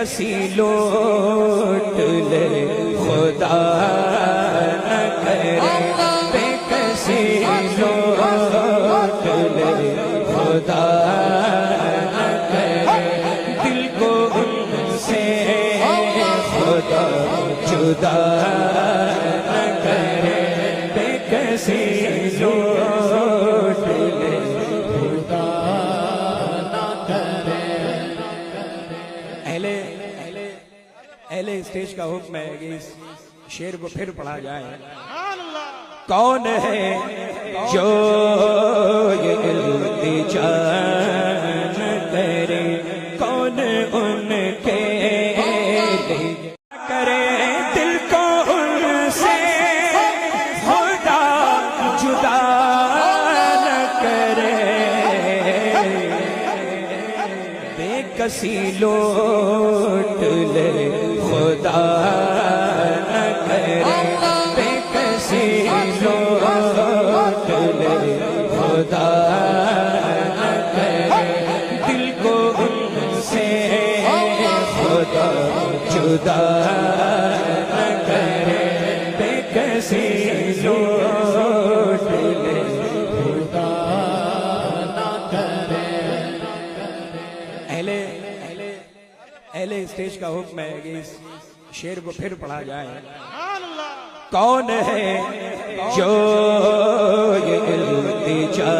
کسی لوٹ لے خدا نہ کرے، بے کسی لوٹ لے خدا نہ کرے، دل کو ان سے خدا جدا نہ کرے، بے کسی لوٹ لے خدا نہ کرے۔ اہل اسٹیج کا حکم ہے کہ اس شعر کو پھر پڑھا جائے۔ کون ہے جو یہ التجا نہ کرے، کون ان کے لیے کرے، دل کو ان سے خدا جدا نہ کرے، بے کسی لوٹ لے خدا نہ کرے، بے کسی لوٹ لے خدا نہ کرے، دل کو ان سے خدا جدا نہ کرے، بے کسی لوٹ لے خدا نہ کرے۔ اہل اسٹیج کا حکم ہے کہ اس شعر کو پھر پڑھا جائے۔ کون ہے جو یہ التجا